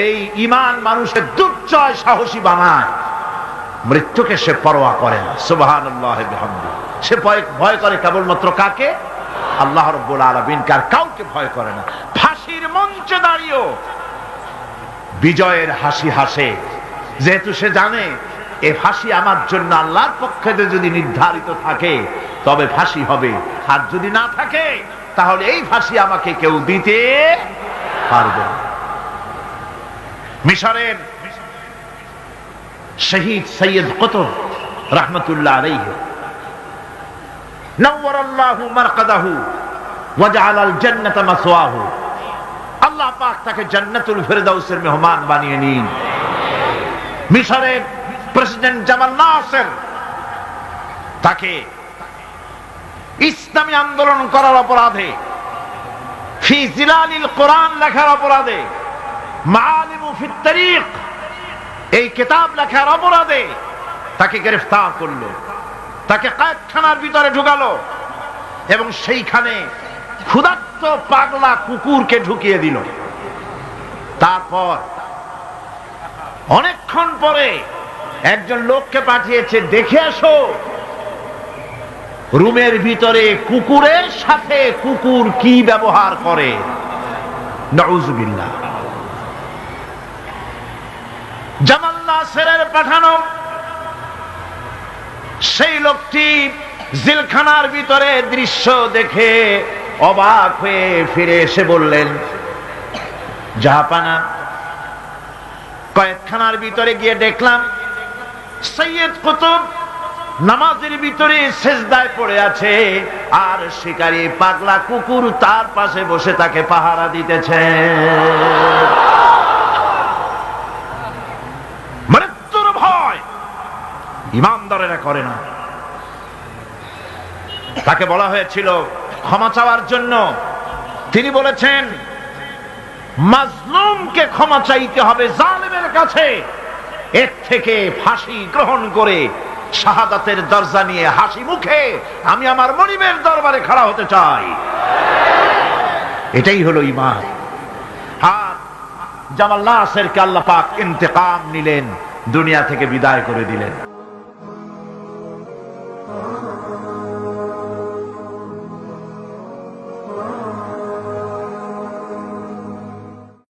এই ঈমান মানুষের দুর্জয় সাহসী বানায়। মৃত্যুকে সে পরোয়া করে না। সুবহানাল্লাহ বিহামদিহি। সে ভয় করে কেবলমাত্র কাকে? আল্লাহ রাব্বুল আলামিন। কাউকে ভয় করে না। ফাঁসির মঞ্চে দাঁড়িয়েও বিজয়ের হাসি হাসে, যেহেতু সে জানে এই ফাঁসি আমার জন্য আল্লাহর পক্ষে যদি নির্ধারিত থাকে তবে ফাঁসি হবে, আর যদি না থাকে তাহলে এই ফাঁসি আমাকে কেউ দিতে পারবে না। মিশরের শহীদ সৈয়দ কুতুব রাহমাতুল্লাহ আলাইহি নওয়ারাল্লাহু মারকাদাহু ওয়া জাআলাল জান্নাতা মাসওয়াহু। আল্লাহ পাক তাকে জান্নাতুল ফেরদাউসের মেহমান বানিয়ে নিন। মিশরের প্রেসিডেন্ট জামাল নাসের তাকে ইসলামী আন্দোলন করার অপরাধে, ফি জিলালিল কোরআন লেখার অপরাধে, মাআলিমু ফিত তারিক এই কিতাব লেখার অপরাধে তাকে গ্রেফতার করলো, তাকে কয়েদখানার ভিতরে ঢুকালো এবং সেইখানে ক্ষুধার্ত পাগলা কুকুরকে ঢুকিয়ে দিল। তারপর অনেকক্ষণ পরে একজন লোককে পাঠিয়েছে, দেখে আসো রুমের ভিতরে কুকুরের সাথে কুকুর কি ব্যবহার করে। নাউযুবিল্লাহ। জামাল নাসেরের পাঠানো সেই লোকটি জেলখানার ভিতরে দৃশ্য দেখে অবাক হয়ে ফিরে এসে বললেন, জাহাপানা, কয়েদখানার ভিতরে গিয়ে দেখলাম সৈয়দ কুতুব নামাজের ভিতরে সেজদায় পড়ে আছে, আর শিকারী পাগলা কুকুর তার পাশে বসে তাকে পাহারা দিতেছে। মৃত্যুর ভয় ঈমানদারেরা করে না। তাকে বলা হয়েছিল ক্ষমা চাওয়ার জন্য, তিনি বলেছেন মাজলুমকে ক্ষমা চাইতে হবে জালেমের কাছে, এর থেকে ফাঁসি গ্রহণ করে শাহাদাতের দরজা নিয়ে হাসি মুখে আমি আমার মনিবের দরবারে খাড়া হতে চাই। এটাই হলো ঈমান। আর জামাল নাসেরকে আল্লাহ পাক ইন্তেকাম নিলেন, দুনিয়া থেকে বিদায় করে দিলেন।